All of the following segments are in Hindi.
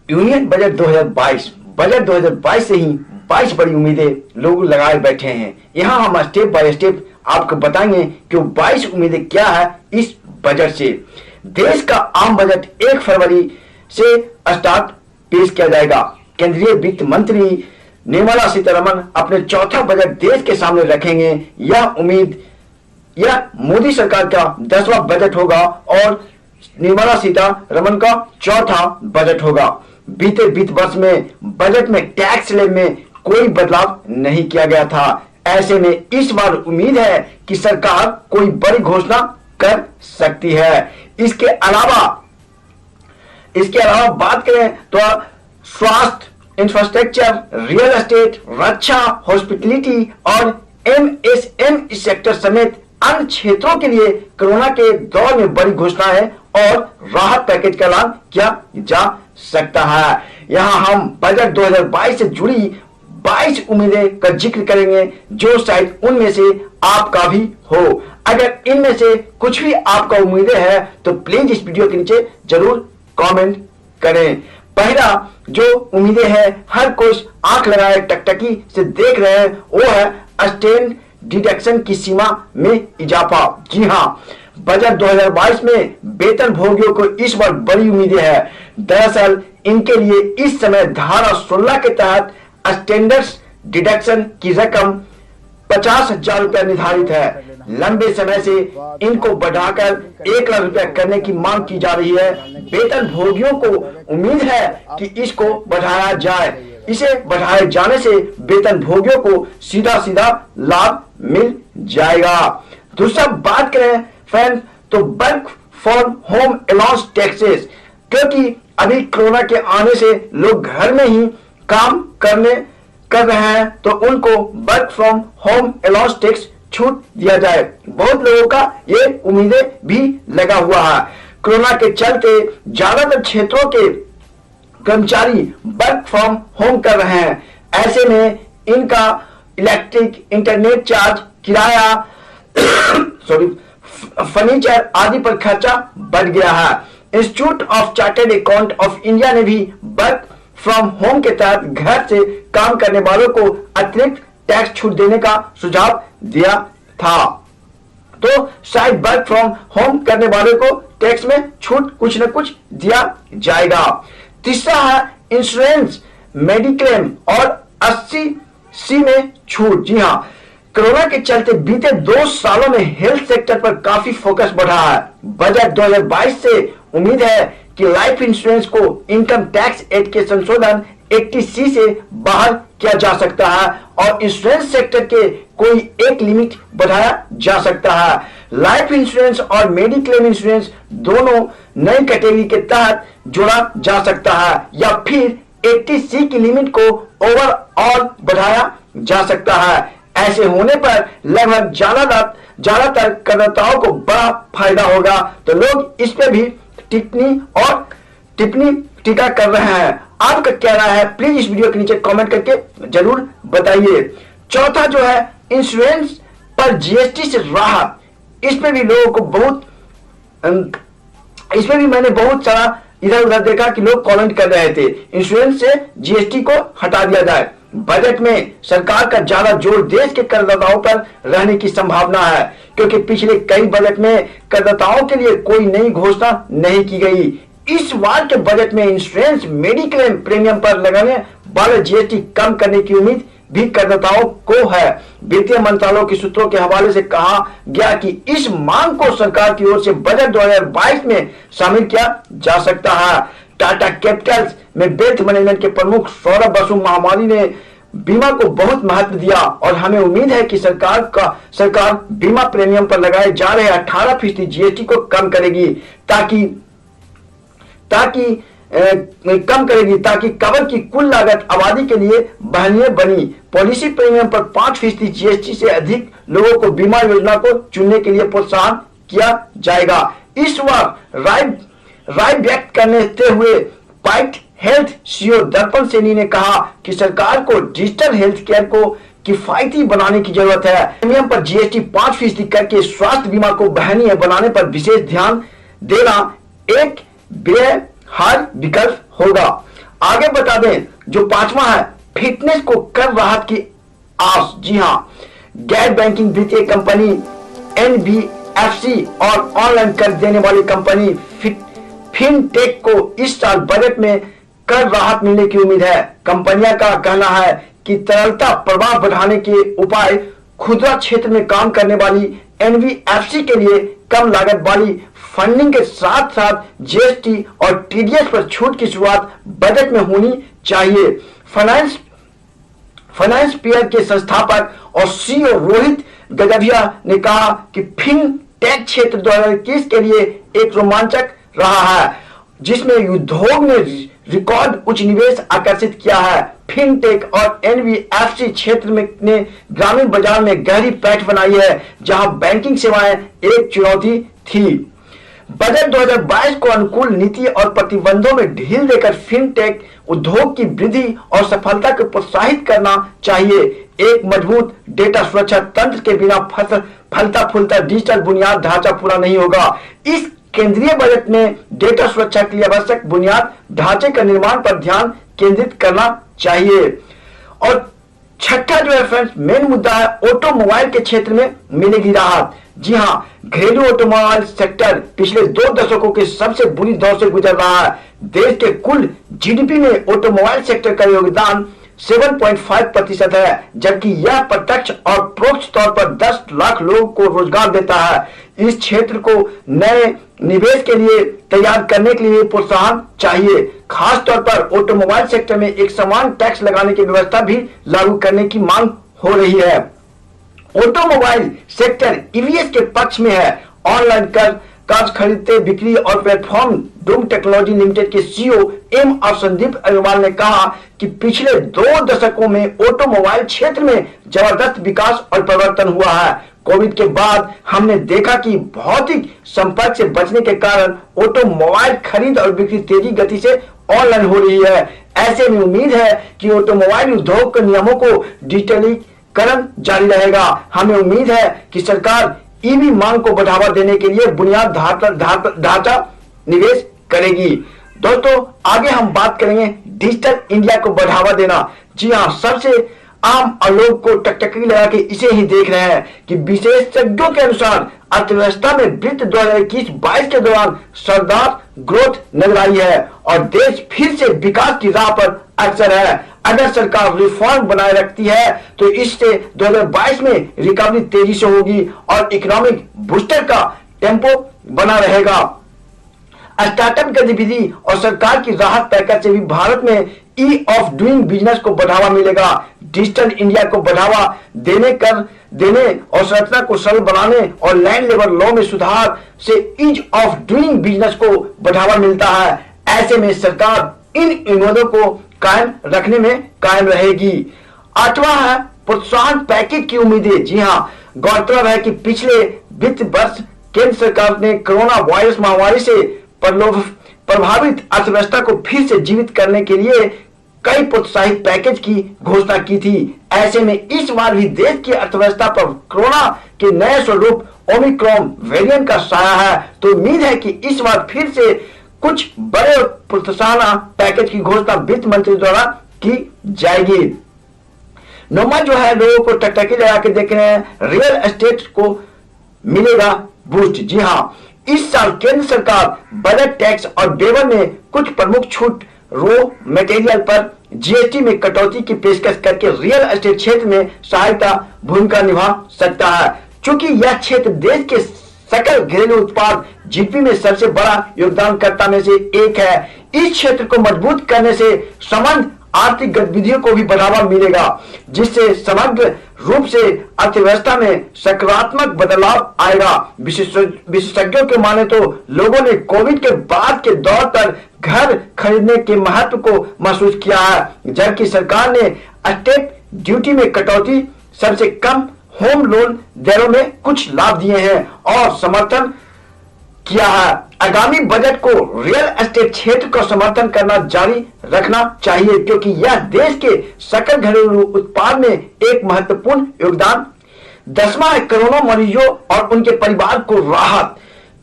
यूनियन बजट 2022 से ही 22 बड़ी उम्मीदें लोग लगाए बैठे हैं। यहाँ हम स्टेप बाय स्टेप आपको बताएंगे कि 22 उम्मीदें क्या है इस बजट से। देश का आम बजट 1 फरवरी से स्टार्ट पेश किया जाएगा। केंद्रीय वित्त मंत्री निर्मला सीतारमण अपने चौथा बजट देश के सामने रखेंगे। यह मोदी सरकार का 10वां बजट होगा और निर्मला सीतारमण का चौथा बजट होगा। बीते वित्त वर्ष में बजट में टैक्स स्लैब में कोई बदलाव नहीं किया गया था। ऐसे में इस बार उम्मीद है कि सरकार कोई बड़ी घोषणा कर सकती है। इसके अलावा बात करें तो स्वास्थ्य, इंफ्रास्ट्रक्चर, रियल एस्टेट, रक्षा, हॉस्पिटलिटी और एमएसएमई सेक्टर समेत अन्य क्षेत्रों के लिए कोरोना के दौर में बड़ी घोषणाएं और राहत पैकेज का ऐलान किया जा सकता है। यहां हम बजट 2022 से जुड़ी 22 उम्मीदें का जिक्र करेंगे जो शायद उनमें से आपका भी हो। अगर इनमें से कुछ भी आपका उम्मीदें है तो प्लीज इस वीडियो के नीचे जरूर कमेंट करें। पहला जो उम्मीदें है हर कोई आंख लगाए टकटकी से देख रहे हैं वो है स्टैंड डिडक्शन की सीमा में इजाफा। जी हां, बजट 2022 में वेतन भोगियों को इस बार बड़ी उम्मीदें है। दरअसल इनके लिए इस समय धारा 16 के तहत स्टैंडर्ड डिडक्शन की रकम 50,000 रुपया निर्धारित है। लंबे समय से इनको बढ़ाकर 1 लाख रुपया करने की मांग की जा रही है। वेतन भोगियों को उम्मीद है कि इसको बढ़ाया जाए। इसे बढ़ाए जाने से वेतन भोगियों को सीधा सीधा लाभ मिल जाएगा। दूसरा बात करें फ्रेंड तो work from home allowance taxes, क्योंकि अभी कोरोना के आने से लोग घर में ही काम कर रहे हैं तो उनको work from home allowance tax छूट दिया जाए। बहुत लोगों का ये उम्मीदें भी लगा हुआ है। कोरोना के चलते ज्यादातर क्षेत्रों के कर्मचारी वर्क फ्रॉम होम कर रहे हैं। ऐसे में इनका इलेक्ट्रिक, इंटरनेट चार्ज, किराया फर्नीचर आदि पर खर्चा बढ़ गया है। Institute of chartered account of India ने भी वर्क फ्रॉम होम के तहत घर से काम करने वालों को अतिरिक्त टैक्स छूट देने का सुझाव दिया था। तो शायद वर्क फ्रॉम होम करने वालों को टैक्स में छूट कुछ न कुछ दिया जाएगा। तीसरा है इंश्योरेंस, मेडिक्लेम और 80C में छूट। जी हाँ, कोरोना के चलते बीते 2 सालों में हेल्थ सेक्टर पर काफी फोकस बढ़ा है। बजट 2022 से उम्मीद है कि लाइफ इंश्योरेंस को इनकम टैक्स एक्ट के संशोधन 80C से बाहर किया जा सकता है और इंश्योरेंस सेक्टर के कोई एक लिमिट बढ़ाया जा सकता है। लाइफ इंश्योरेंस और मेडिक्लेम इंश्योरेंस दोनों नई कैटेगरी के तहत जोड़ा जा सकता है या फिर 80C की लिमिट को ओवरऑल बढ़ाया जा सकता है। ऐसे होने पर लगभग ज्यादातर करदाताओं को बड़ा फायदा होगा। तो लोग इस पे भी टिप्पणी टीका कर रहे हैं। आपका क्या राय है प्लीज इस वीडियो के नीचे कमेंट करके जरूर बताइए। चौथा जो है इंश्योरेंस पर जीएसटी से राहत, इस पे भी लोगों को इसमें भी मैंने बहुत सारा इधर उधर देखा कि लोग कमेंट कर रहे थे इंश्योरेंस से जीएसटी को हटा दिया जाए। बजट में सरकार का ज्यादा जोर देश के करदाताओं पर रहने की संभावना है, क्योंकि पिछले कई बजट में करदाताओं के लिए कोई नई घोषणा नहीं की गई। इस बार के बजट में इंश्योरेंस, मेडिक्लेम प्रीमियम पर लगाने वाले जीएसटी कम करने की उम्मीद भी करदाताओं को है। वित्तीय मंत्रालय के सूत्रों के हवाले से कहा गया कि इस मांग को सरकार की ओर से बजट 2022 में शामिल किया जा सकता है। टाटा कैपिटल में वेल्थ मैनेजमेंट के प्रमुख सौरभ बसु महामारी ने बीमा को बहुत महत्व दिया और हमें उम्मीद है कि सरकार बीमा प्रीमियम पर लगाए जा रहे 18% जीएसटी को कम करेगी ताकि कवर की कुल लागत आबादी के लिए वहनीय बनी। पॉलिसी प्रीमियम पर 5% जीएसटी से अधिक लोगों को बीमा योजना को चुनने के लिए प्रोत्साहन किया जाएगा। इस बार राय व्यक्त करते हुए पाइट हेल्थ सीईओ दर्पण सैनी ने कहा कि सरकार को डिजिटल हेल्थ केयर को किफायती बनाने की जरूरत है। प्रीमियम पर जीएसटी 5% करके स्वास्थ्य बीमा को वहनीय बनाने पर विशेष ध्यान देना एक व्ययहार विकल्प होगा। आगे बता दें, जो पांचवा है, फिटनेस को कर राहत की आस। जी हां, गैर बैंकिंग वित्तीय कंपनी एनबीएफसी और ऑनलाइन कर देने वाली कंपनी फिनटेक को इस साल बजट में कर राहत मिलने की उम्मीद है। कंपनियां का कहना है कि तरलता प्रवाह बढ़ाने के उपाय खुदरा क्षेत्र में काम करने वाली एनबीएफसी के लिए कम लागत वाली फंडिंग के साथ साथ जीएसटी और टीडीएस पर छूट की शुरुआत बजट में होनी चाहिए। फाइनेंस पियर के संस्थापक और सीईओ रोहित गजभिया ने कहा कि फिनटेक क्षेत्र 2021 के लिए एक रोमांचक रहा है, जिसमें उद्योग ने रिकॉर्ड उच्च निवेश आकर्षित किया है। फिनटेक और एनबीएफसी क्षेत्र में ने ग्रामीण बाजार में गहरी पैठ बनाई है, जहां बैंकिंग सेवाएं एक चुनौती थी। बजट 2022 को अनुकूल नीति और प्रतिबंधों में ढील देकर फिनटेक उद्योग की वृद्धि और सफलता को प्रोत्साहित करना चाहिए। एक मजबूत डेटा सुरक्षा तंत्र के बिना फलता फूलता डिजिटल बुनियाद ढांचा पूरा नहीं होगा। इस केंद्रीय बजट में डेटा सुरक्षा के लिए आवश्यक बुनियाद ढांचे का निर्माण पर ध्यान केंद्रित करना चाहिए। और छठा जो है फ्रेंड्स, मेन मुद्दा है, ऑटोमोबाइल के क्षेत्र में मिलेगी राहत। जी हां, घरेलू ऑटोमोबाइल सेक्टर पिछले 2 दशकों के सबसे बुरी दौर से गुजर रहा है। देश के कुल जीडीपी में ऑटोमोबाइल सेक्टर का योगदान 7.5% है, जबकि यह प्रत्यक्ष और परोक्ष तौर पर 10 लाख लोगों को रोजगार देता है। इस क्षेत्र को नए निवेश के लिए तैयार करने के लिए प्रोत्साहन चाहिए। खास तौर पर ऑटोमोबाइल सेक्टर में एक समान टैक्स लगाने की व्यवस्था भी लागू करने की मांग हो रही है। ऑटोमोबाइल सेक्टर ईवीएस के पक्ष में है। ऑनलाइन कार खरीदते बिक्री और प्लेटफॉर्म डूम टेक्नोलॉजी लिमिटेड के CEO M R Sandeep Agarwal ने कहा कि पिछले 2 दशकों में ऑटोमोबाइल क्षेत्र में जबरदस्त विकास और परिवर्तन हुआ है। कोविड के बाद हमने देखा कि भौतिक संपर्क से बचने के कारण ऑटोमोबाइल खरीद और बिक्री तेजी गति से ऑनलाइन हो रही है। ऐसे में उम्मीद है कि ऑटोमोबाइल उद्योग के नियमों को डिजिटलीकरण जारी रहेगा। हमें उम्मीद है कि सरकार ईवी मांग को बढ़ावा देने के लिए बुनियाद ढांचा निवेश करेगी। दोस्तों, आगे हम बात करेंगे डिजिटल इंडिया को बढ़ावा देना। जी हां, सबसे आम लोग को टकटकी लगा के इसे ही देख रहे हैं कि विशेषज्ञों के अनुसार अर्थव्यवस्था में वित्त 2021-22 के दौरान शानदार ग्रोथ नजर आई है और देश फिर से विकास की राह पर अग्रसर है। अगर सरकार रिफॉर्म बनाए रखती है तो इससे 2022 में रिकवरी तेजी से होगी और इकोनॉमिक बूस्टर का टेम्पो बना रहेगा। स्टार्टअप गतिविधि और सरकार की राहत पैकेज से भी भारत में ई ऑफ डूइंग बिजनेस को बढ़ावा मिलेगा। डिजिटल इंडिया को बढ़ावा देने और संरचना को सरल बनाने और लैंड लेबर लॉ में सुधार से ईज ऑफ डूइंग बिजनेस को बढ़ावा मिलता है। ऐसे में सरकार इन उम्मीदों को कायम रखने में कायम रहेगी। 8वां है प्रोत्साहन पैकेज की उम्मीदें। जी हां, गौरतलब है कि पिछले वित्त वर्ष केंद्र सरकार ने कोरोना वायरस महामारी से प्रभावित अर्थव्यवस्था को फिर से जीवित करने के लिए कई प्रोत्साहित पैकेज की घोषणा की थी। ऐसे में इस बार भी देश की अर्थव्यवस्था पर कोरोना के नए स्वरूप ओमिक्रॉन वेरिएंट का साया है, तो उम्मीद है कि इस बार फिर से कुछ बड़े प्रोत्साहन पैकेज की घोषणा वित्त मंत्री द्वारा की जाएगी। 9वां जो है, लोगों को टकटकी लगा के देख रहे हैं, रियल एस्टेट को मिलेगा बूस्ट। जी हां, इस साल केंद्र सरकार बजट टैक्स और वेवर में कुछ प्रमुख छूट रॉ मटेरियल पर जीएसटी में कटौती की पेशकश करके रियल एस्टेट क्षेत्र में सहायता भूमिका निभा सकता है। चूंकि यह क्षेत्र देश के सकल घरेलू उत्पाद जीडीपी में सबसे बड़ा योगदानकर्ता में से एक है। इस क्षेत्र को मजबूत करने से संबंध आर्थिक गतिविधियों को भी बढ़ावा मिलेगा, जिससे समग्र रूप से अर्थव्यवस्था में सकारात्मक बदलाव आएगा। विशेषज्ञों के माने तो लोगों ने कोविड के बाद के दौर पर घर खरीदने के महत्व को महसूस किया है, जबकि सरकार ने स्टैंप ड्यूटी में कटौती, सबसे कम होम लोन दरों में कुछ लाभ दिए हैं और समर्थन किया है। आगामी बजट को रियल एस्टेट क्षेत्र का समर्थन करना जारी रखना चाहिए, क्योंकि यह देश के सकल घरेलू उत्पाद में एक महत्वपूर्ण योगदान। 10वां है करोड़ों मरीजों और उनके परिवार को राहत।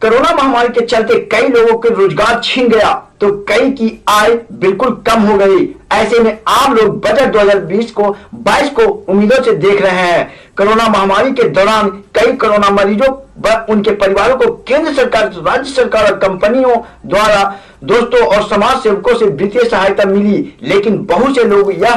कोरोना महामारी के चलते कई लोगों के रोजगार छीन गया तो कई की आय बिल्कुल कम हो गई। ऐसे में आम लोग बजट 2020-22 को उम्मीदों से देख रहे हैं। कोरोना महामारी के दौरान कई कोरोना मरीजों व उनके परिवारों को केंद्र सरकार, राज्य सरकार और कंपनियों द्वारा दोस्तों और समाज सेवकों से वित्तीय सहायता मिली, लेकिन बहुत से लोग यह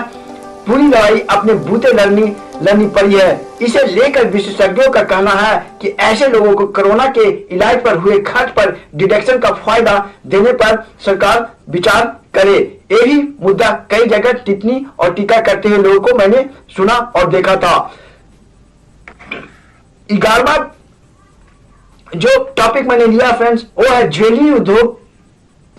पूरी लड़ाई अपने बूते लड़नी पड़ी है। इसे लेकर विशेषज्ञों का कहना है कि ऐसे लोगों को कोरोना के इलाज पर हुए खर्च पर डिडक्शन का फायदा देने पर सरकार विचार करे। यही मुद्दा कई जगह टिप्पणी और टीका करते हुए लोगों को मैंने सुना और देखा था। 11वां जो टॉपिक मैंने लिया फ्रेंड्स, वो है ज्वेलरी उद्योग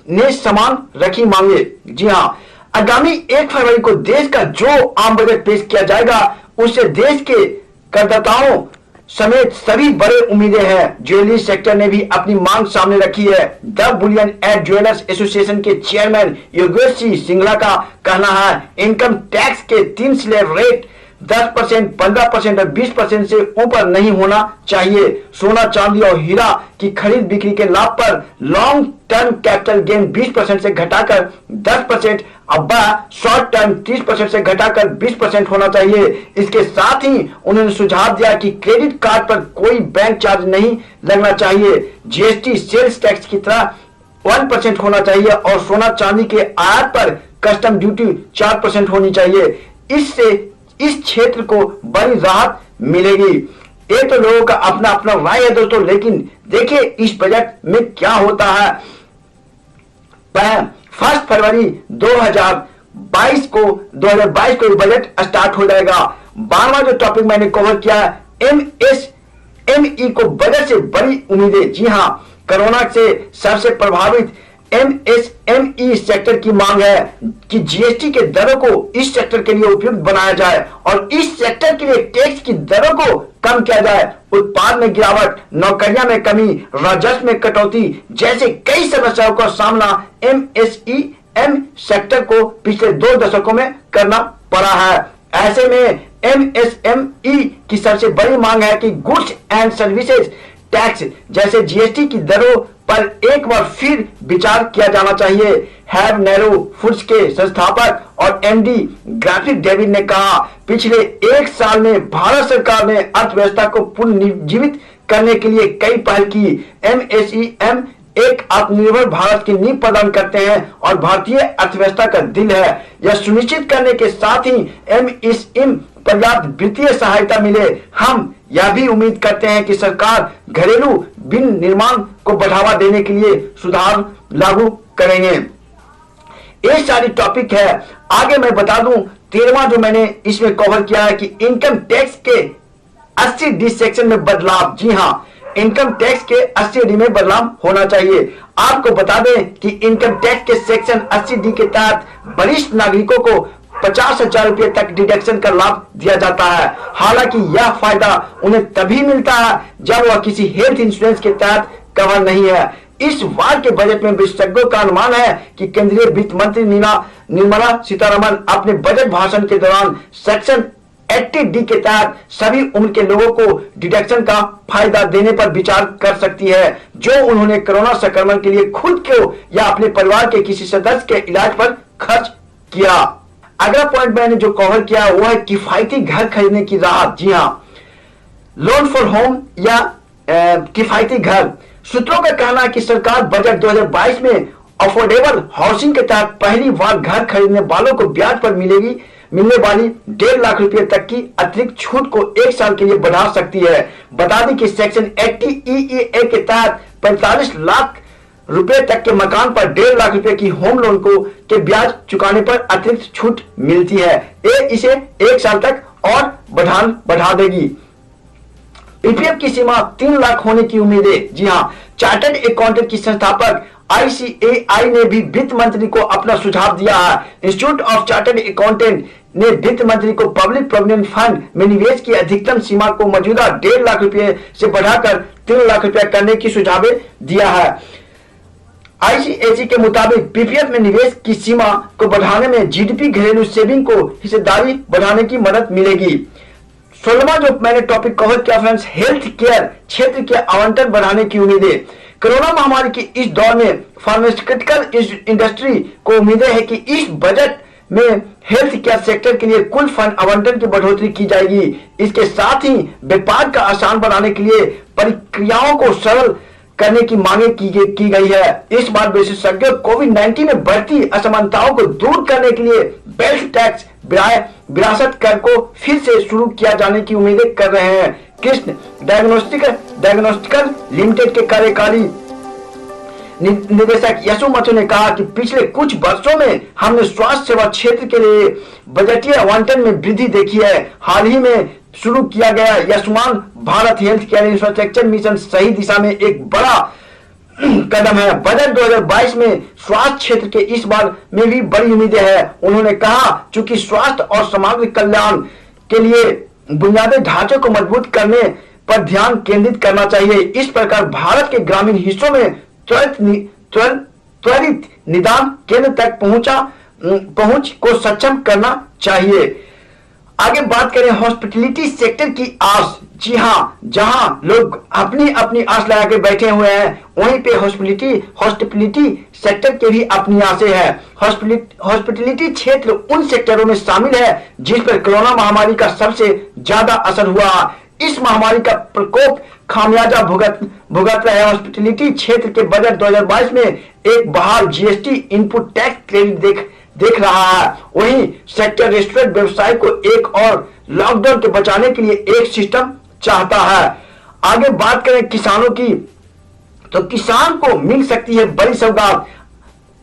ने समान रखी मांगे। जी हाँ, आगामी 1 फरवरी को देश का जो आम बजट पेश किया जाएगा उससे देश के करदाताओं समेत सभी बड़े उम्मीदें हैं। ज्वेलरी सेक्टर ने भी अपनी मांग सामने रखी है। The Boolean and jewellers association के चेयरमैन योगेश सिंह सिंगला का कहना है इनकम टैक्स के 3 स्लैब रेट 10%, 15% और 20% से ऊपर नहीं होना चाहिए। सोना, चांदी और हीरा की खरीद बिक्री के लाभ पर लॉन्ग टर्म कैपिटल गेन 20% से घटाकर 10%, अब्बा शॉर्ट टर्म 30% से घटाकर 20% होना चाहिए। इसके साथ ही उन्होंने सुझाव दिया कि क्रेडिट कार्ड पर कोई बैंक चार्ज नहीं लगना चाहिए। जीएसटी सेल्स टैक्स की तरह 1% होना चाहिए और सोना चांदी के आयात पर कस्टम ड्यूटी 4% होनी चाहिए। इससे इस क्षेत्र को बड़ी राहत मिलेगी। ये तो लोगों का अपना अपना राय है दोस्तों, लेकिन देखिए इस बजट में क्या होता है। 1 फरवरी 2022 को बजट स्टार्ट हो जाएगा। 12वां जो टॉपिक मैंने कवर किया है, एमएसएमई को बजट से बड़ी उम्मीदें। जी हाँ, कोरोना से सबसे प्रभावित एमएसएमई सेक्टर की मांग है कि जीएसटी के दरों को इस सेक्टर के लिए उपयुक्त बनाया जाए और इस सेक्टर के लिए टैक्स की दरों को कम किया जाए। उत्पाद में गिरावट, नौकरियां में कमी, राजस्व में कटौती जैसे कई समस्याओं का सामना एमएसईएम सेक्टर को पिछले 2 दशकों में करना पड़ा है। ऐसे में एमएसएमई की सबसे बड़ी मांग है कि गुड्स एंड सर्विसेज टैक्स जैसे जीएसटी की दरों पर एक बार फिर विचार किया जाना चाहिए। हैव नैरो फूड्स के संस्थापक और एमडी ग्राफिक डेविड ने कहा, पिछले 1 साल में भारत सरकार ने अर्थव्यवस्था को पुनर्जीवित करने के लिए कई पहल की। एमएसईएम एक आत्मनिर्भर भारत की नींव प्रदान करते हैं और भारतीय अर्थव्यवस्था का दिल है। यह सुनिश्चित करने के साथ ही एमएसएमई पर्याप्त वित्तीय सहायता मिले। हम यह भी उम्मीद करते हैं कि सरकार घरेलू विनिर्माण को बढ़ावा देने के लिए सुधार लागू करेंगे। ये सारी टॉपिक है। आगे मैं बता दूं 13वां जो मैंने इसमें कवर किया है कि इनकम टैक्स के 80D सेक्शन में बदलाव। जी हाँ, इनकम टैक्स के 80D में बदलाव होना चाहिए। आपको बता दें कि इनकम टैक्स के सेक्शन 80D के तहत वरिष्ठ नागरिकों को 50,000 रुपए तक डिडक्शन का लाभ दिया जाता है। हालांकि यह फायदा उन्हें तभी मिलता है जब वह किसी हेल्थ इंश्योरेंस के तहत कवर नहीं है। इस बार के बजट में विशेषज्ञों का अनुमान है कि केंद्रीय वित्त मंत्री निर्मला सीतारमण अपने बजट भाषण के दौरान सेक्शन 80D के तहत सभी उम्र के लोगों को डिडक्शन का फायदा देने पर विचार कर सकती है जो उन्होंने कोरोना संक्रमण के लिए खुद को या अपने परिवार के किसी सदस्य के इलाज पर खर्च किया। अगला पॉइंट मैंने जो कवर किया वो है किफायती घर खरीदने की राहत। जी हाँ, लोन फॉर होम या किफायती घर। सूत्रों का कहना है कि सरकार बजट 2022 में अफोर्डेबल हाउसिंग के तहत पहली बार घर खरीदने वालों को ब्याज पर मिलने वाली 1.5 लाख रुपए तक की अतिरिक्त छूट को 1 साल के लिए बढ़ा सकती है। बता दें कि सेक्शन 80 EEA के तहत 45 लाख रुपए तक के मकान पर 1.5 लाख रुपए की होम लोन के ब्याज चुकाने पर अतिरिक्त छूट मिलती है। ये इसे 1 साल तक और बढ़ा देगी। पीपीएफ की सीमा 3 लाख होने की उम्मीद है। जी हाँ, चार्टर्ड अकाउंटेंट की संस्थापक ICAI ने भी वित्त मंत्री को अपना सुझाव दिया है। इंस्टीट्यूट ऑफ चार्टर्ड अकाउंटेंट ने वित्त मंत्री को पब्लिक प्रोविडेंट फंड में निवेश की अधिकतम सीमा को मौजूदा 1.5 लाख रुपए से बढ़ाकर 3 लाख रुपया करने की सुझाव दिया है। ICAI के मुताबिक पीपीएफ में निवेश की सीमा को बढ़ाने में जीडीपी घरेलू सेविंग को हिस्सेदारी बढ़ाने की मदद मिलेगी। 16वां जो मैंने टॉपिक कवर किया फ्रेंड्स, हेल्थ केयर क्षेत्र के आवंटन बढ़ाने की उम्मीदें। कोरोना महामारी की इस दौर में फार्मास्यूटिकल इंडस्ट्री को उम्मीदें है कि इस बजट में हेल्थ केयर सेक्टर के लिए कुल फंड आवंटन की बढ़ोतरी की जाएगी। इसके साथ ही व्यापार का आसान बनाने के लिए प्रक्रियाओं को सरल करने की मांगे की गई है। इस बार विशेषज्ञ कोविड-19 में बढ़ती असमानताओं को दूर करने के लिए वेल्थ टैक्स विरासत कर को फिर से शुरू किया जाने की उम्मीदें कर रहे हैं। कृष्ण डायग्नोस्टिकल लिमिटेड के कार्यकारी निदेशक यशुमथु ने कहा कि पिछले कुछ वर्षों में हमने स्वास्थ्य सेवा क्षेत्र के लिए बजटीय आवंटन में वृद्धि देखी है। हाल ही में शुरू किया गया Ayushman Bharat health care infrastructure mission सही दिशा में एक बड़ा कदम है। बजट 2022 में स्वास्थ्य क्षेत्र के इस बार में भी बड़ी उम्मीदें हैं। उन्होंने कहा चूंकि स्वास्थ्य और समग्र कल्याण के लिए बुनियादी ढांचे को मजबूत करने पर ध्यान केंद्रित करना चाहिए। इस प्रकार भारत के ग्रामीण हिस्सों में त्वरित निदान केंद्र तक पहुंच को सक्षम करना चाहिए। आगे बात करें हॉस्पिटलिटी सेक्टर की आस। जी हाँ, जहां लोग अपनी अपनी आस लगा के बैठे हुए हैं, वहीं पे हॉस्पिटलिटी सेक्टर के भी अपनी आसें हैं। हॉस्पिटलिटी क्षेत्र उन सेक्टरों में शामिल है जिस पर कोरोना महामारी का सबसे ज्यादा असर हुआ। इस महामारी का प्रकोप खामियाजा भुगत रहे हॉस्पिटलिटी क्षेत्र के बजट 2022 में एक बहाल जीएसटी इनपुट टैक्स क्रेडिट देख रहा है। वहीं सेक्टर रेस्टोरेंट व्यवसाय को एक और लॉकडाउन के बचाने के लिए एक सिस्टम चाहता है। आगे बात करें किसानों की, तो किसान को मिल सकती है बड़ी सौगात।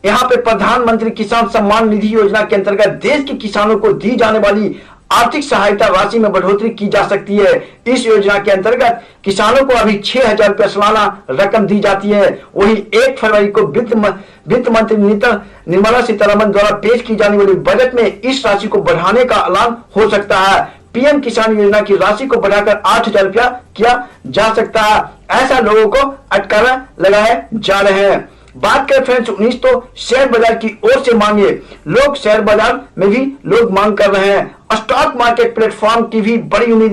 यहाँ पे प्रधानमंत्री किसान सम्मान निधि योजना के अंतर्गत देश के किसानों को दी जाने वाली आर्थिक सहायता राशि में बढ़ोतरी की जा सकती है। इस योजना के अंतर्गत किसानों को अभी 6,000 रुपया सालाना रकम दी जाती है। वहीं 1 फरवरी को वित्त मंत्री निर्मला सीतारमण द्वारा पेश की जाने वाली बजट में इस राशि को बढ़ाने का ऐलान हो सकता है। पीएम किसान योजना की राशि को बढ़ाकर 8,000 रुपया किया जा सकता है। ऐसा लोगों को अटकलें लगाए जा रहे हैं। बात करें फ्रेंड्स 19 तो शेयर बाजार की ओर से मांगे। लोग शेयर बाजार में भी लोग मांग कर रहे हैं। स्टॉक मार्केट प्लेटफॉर्म की भी बड़ी उम्मीद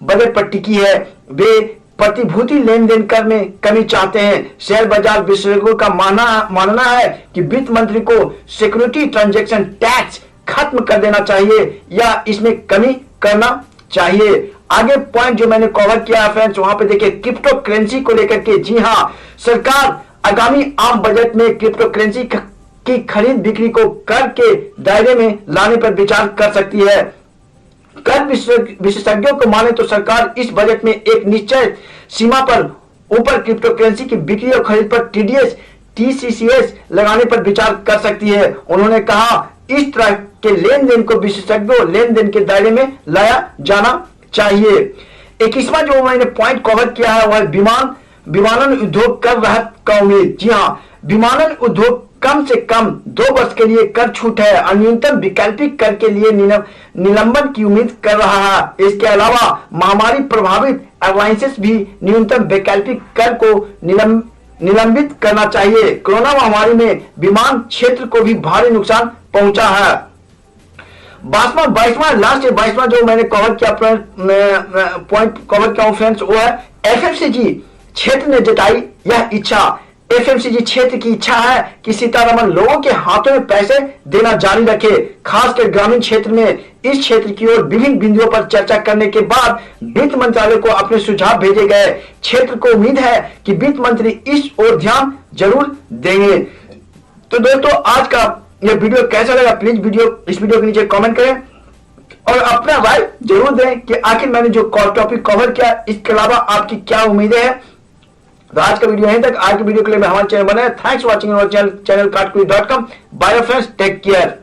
बजट पर टिकी है। वे प्रतिभूति लेन देन कर में कमी चाहते हैं। शेयर बाजार विशेषज्ञों का मानना है कि वित्त मंत्री को सिक्योरिटी ट्रांजैक्शन टैक्स खत्म कर देना चाहिए या इसमें कमी करना चाहिए। आगे पॉइंट जो मैंने कवर किया है फ्रेंड्स, वहां पे देखिए क्रिप्टो करेंसी को लेकर के। जी हाँ, सरकार आगामी आम बजट में क्रिप्टो करेंसी की खरीद बिक्री को कर के दायरे में लाने पर विचार कर सकती है। कर विशेषज्ञों को माने तो सरकार इस बजट में एक निश्चित सीमा पर ऊपर क्रिप्टो करेंसी की बिक्री और खरीद पर TCS लगाने पर विचार कर सकती है। उन्होंने कहा इस तरह के लेन देन को विशेषज्ञों लेन देन के दायरे में लाया जाना चाहिए। 21वां जो मैंने पॉइंट कवर किया है वह विमानन उद्योग कर राहत का उम्मीद। जी हाँ, विमानन उद्योग कम से कम 2 वर्ष के लिए कर छूट है और न्यूनतम वैकल्पिक कर के लिए निलंबन की उम्मीद कर रहा है। इसके अलावा महामारी प्रभावित एयरलाइंसेस भी न्यूनतम वैकल्पिक कर को निलंबित करना चाहिए। कोरोना महामारी में विमान क्षेत्र को भी भारी नुकसान पहुंचा है। 22वां जो मैंने कवर किया पॉइंट कवर किया फ्रेंड्स, वो है FMCG क्षेत्र ने जताई यह इच्छा। FMCG क्षेत्र की इच्छा है कि सीतारमण लोगों के हाथों में पैसे देना जारी रखे, खासकर ग्रामीण क्षेत्र में। इस क्षेत्र की ओर विभिन्न बिंदुओं पर चर्चा करने के बाद वित्त मंत्रालय को अपने सुझाव भेजे गए। क्षेत्र को उम्मीद है कि वित्त मंत्री इस ओर ध्यान जरूर देंगे। तो दोस्तों, आज का यह वीडियो कैसा लगा प्लीज इस वीडियो के नीचे कमेंट करें और अपना राय जरूर दें कि आखिर मैंने जो टॉपिक कवर किया इसके अलावा आपकी क्या उम्मीदें हैं। तो आज का वीडियो यहीं तक। आज के वीडियो के लिए हमारे चैनल बनाए। Thanks for watching our channel katkooli.com। Bye friends, take care.